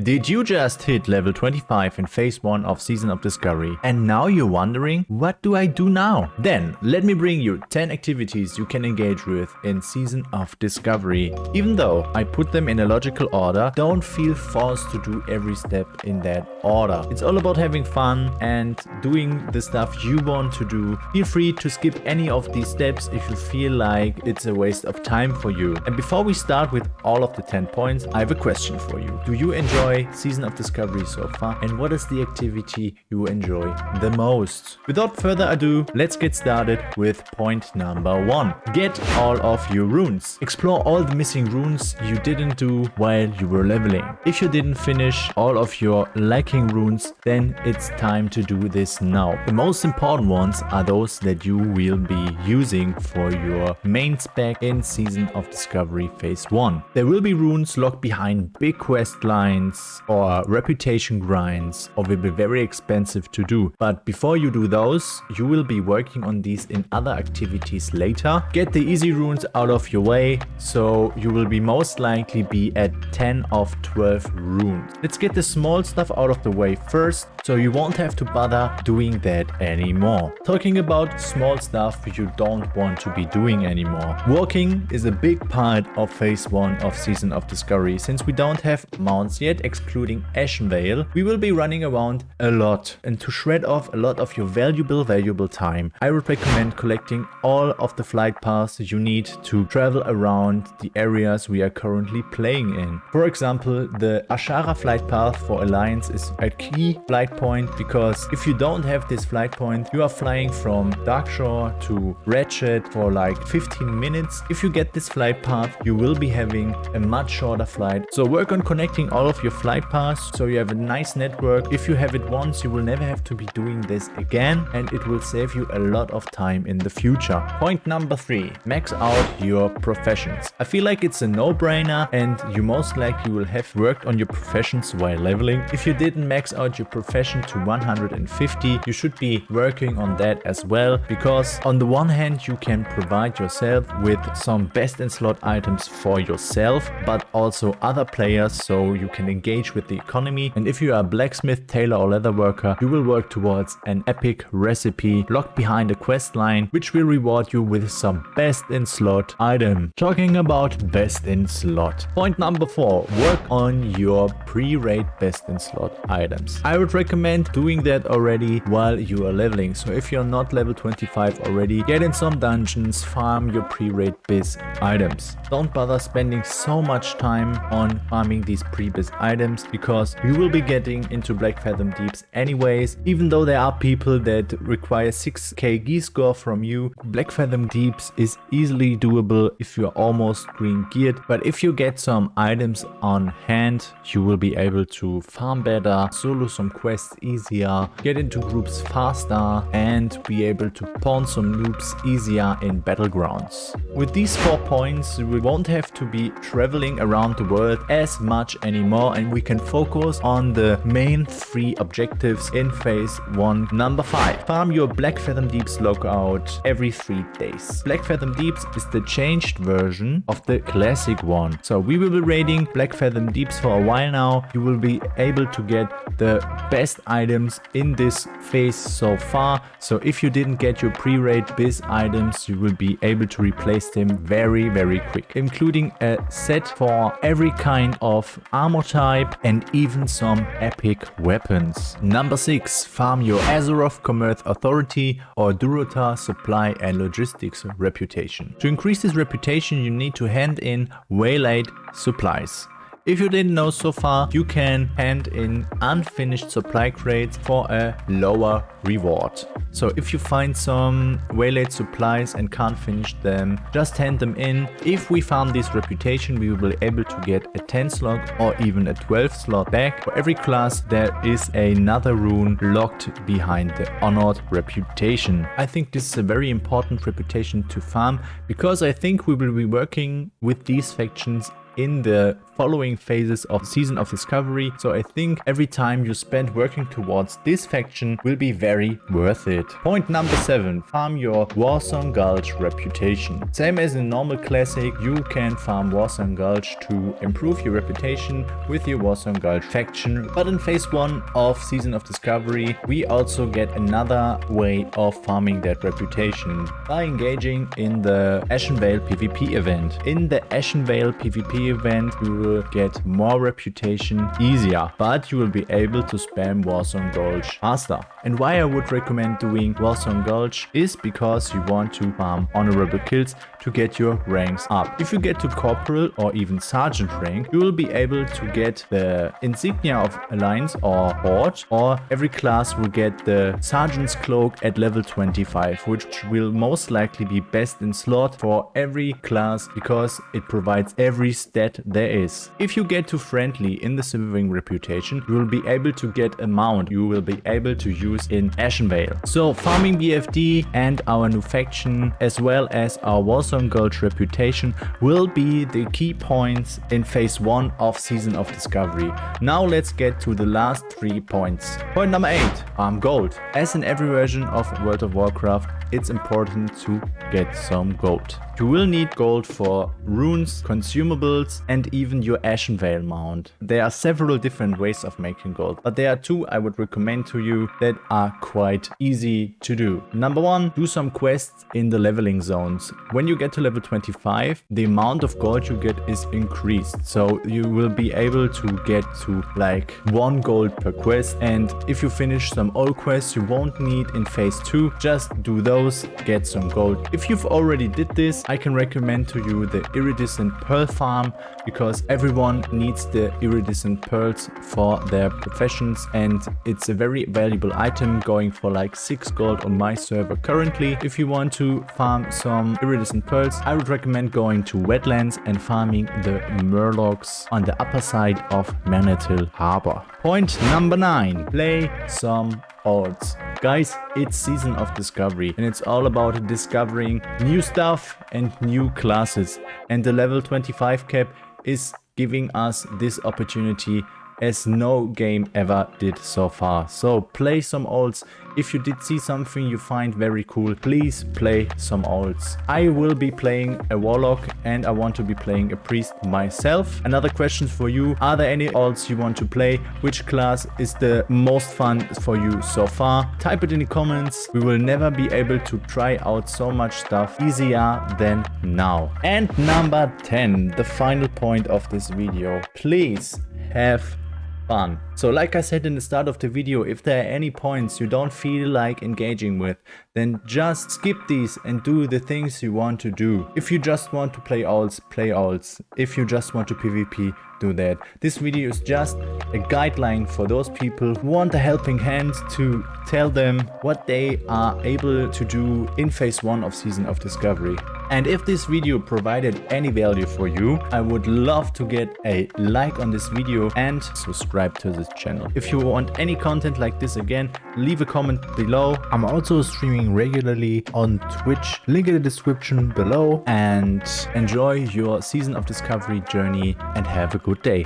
Did you just hit level 25 in phase 1 of Season of Discovery and now you're wondering, what do I do now? Then let me bring you 10 activities you can engage with in Season of Discovery. Even though I put them in a logical order, don't feel forced to do every step in that order. It's all about having fun and doing the stuff you want to do. Feel free to skip any of these steps if you feel like it's a waste of time for you. And before we start with all of the 10 points, I have a question for you. Do you enjoy Season of Discovery so far? And what is the activity you enjoy the most? Without further ado, let's get started with point number 1. Get all of your runes. Explore all the missing runes you didn't do while you were leveling. If you didn't finish all of your lacking runes, then it's time to do this now. The most important ones are those that you will be using for your main spec in Season of Discovery phase 1. There will be runes locked behind big quest lines or reputation grinds, or will be very expensive to do. But before you do those, you will be working on these in other activities later. Get the easy runes out of your way, so you will be most likely be at 10 of 12 runes. Let's get the small stuff out of the way first, so you won't have to bother doing that anymore. Talking about small stuff you don't want to be doing anymore. Walking is a big part of phase 1 of Season of Discovery. Since we don't have mounts yet, excluding Ashenvale, we will be running around a lot. And to shred off a lot of your valuable time, I would recommend collecting all of the flight paths you need to travel around the areas we are currently playing in. For example, the Ashara flight path for Alliance is a key flight point, because if you don't have this flight point, you are flying from Darkshore to Ratchet for like 15 minutes. If you get this flight path, you will be having a much shorter flight. So work on connecting all of your flight paths so you have a nice network. If you have it once, you will never have to be doing this again, and it will save you a lot of time in the future. Point number 3, max out your professions. I feel like it's a no-brainer, and you most likely will have worked on your professions while leveling. If you didn't max out your profession to 150, you should be working on that as well, because on the one hand you can provide yourself with some best in slot items for yourself, but also other players, so you can engage with the economy. And if you are a blacksmith, tailor or leather worker, you will work towards an epic recipe locked behind a quest line, which will reward you with some best in slot item. Talking about best in slot. Point number 4, work on your pre-raid best in slot items. I would recommend doing that already while you are leveling. So if you're not level 25 already, get in some dungeons, farm your pre-raid biz items. Don't bother spending so much time on farming these pre-biz items, because you will be getting into Black Fathom Deeps anyways. Even though there are people that require 6k gear score from you, Black Fathom Deeps is easily doable if you're almost green geared. But if you get some items on hand, you will be able to farm better, solo some quests easier, get into groups faster, and be able to pawn some noobs easier in battlegrounds. With these 4 points, we won't have to be traveling around the world as much anymore, and we can focus on the main 3 objectives in phase 1. Number 5, farm your Black Fathom Deeps lookout every 3 days. Black Fathom Deeps is the changed version of the classic one. So we will be raiding Black Fathom Deeps for a while now. You will be able to get the best items in this phase so far. So if you didn't get your pre-raid biz items, you will be able to replace them very quick, including a set for every kind of armor type and even some epic weapons. Number 6, farm your Azeroth Commerce Authority or Durotar Supply and Logistics reputation. To increase this reputation, you need to hand in waylaid supplies. If you didn't know so far, you can hand in unfinished supply crates for a lower reward. So if you find some waylaid supplies and can't finish them, just hand them in. If we farm this reputation, we will be able to get a 10 slot or even a 12 slot back. For every class, there is another rune locked behind the honored reputation. I think this is a very important reputation to farm, because I think we will be working with these factions in the following phases of Season of Discovery. So I think every time you spend working towards this faction will be very worth it. Point number 7, farm your Warsong Gulch reputation. Same as in normal classic, you can farm Warsong Gulch to improve your reputation with your Warsong Gulch faction. But in phase 1 of Season of Discovery, we also get another way of farming that reputation by engaging in the Ashenvale PvP event. In the Ashenvale PvP event, you will get more reputation easier, but you will be able to spam Warsong Gulch faster. And why I would recommend doing Warsong Gulch is because you want to farm honorable kills to get your ranks up. If you get to corporal or even sergeant rank, you will be able to get the insignia of alliance or horde, or every class will get the sergeant's cloak at level 25, which will most likely be best in slot for every class because it provides every stat there is. If you get to friendly in the Silverwing reputation, you will be able to get a mount you will be able to use in Ashenvale. So farming BFD and our new faction as well as our Warsong Gulch reputation will be the key points in phase 1 of Season of Discovery. Now let's get to the last 3 points. Point number 8, farm gold. As in every version of World of Warcraft, it's important to get some gold. You will need gold for runes, consumables, and even your Ashenvale mount. There are several different ways of making gold, but there are 2 I would recommend to you that are quite easy to do. Number 1, do some quests in the leveling zones. When you get to level 25, the amount of gold you get is increased. So you will be able to get to like 1 gold per quest, and if you finish some old quests you won't need in phase 2, just do those, get some gold. If you've already did this, I can recommend to you the iridescent pearl farm because everyone needs the iridescent pearls for their professions, and it's a very valuable item going for like 6 gold on my server currently. If you want to farm some iridescent pearls, I would recommend going to wetlands and farming the murlocs on the upper side of Manitil Harbor. Point number 9, play some odds. Guys, it's Season of Discovery and it's all about discovering new stuff and new classes, and the level 25 cap is giving us this opportunity as no game ever did so far. So play some olds. If you did see something you find very cool, please play some olds. I will be playing a warlock and I want to be playing a priest myself. Another question for you, are there any olds you want to play? Which class is the most fun for you so far? Type it in the comments. We will never be able to try out so much stuff easier than now. And number 10, the final point of this video, please have fun. So like I said in the start of the video, if there are any points you don't feel like engaging with, then just skip these and do the things you want to do. If you just want to play alts, play alts. If you just want to PvP, do that. This video is just a guideline for those people who want a helping hand to tell them what they are able to do in phase 1 of Season of Discovery. And if this video provided any value for you, I would love to get a like on this video and subscribe to this channel. If you want any content like this again, leave a comment below. I'm also streaming regularly on Twitch, link in the description below, and enjoy your Season of Discovery journey and have a good day.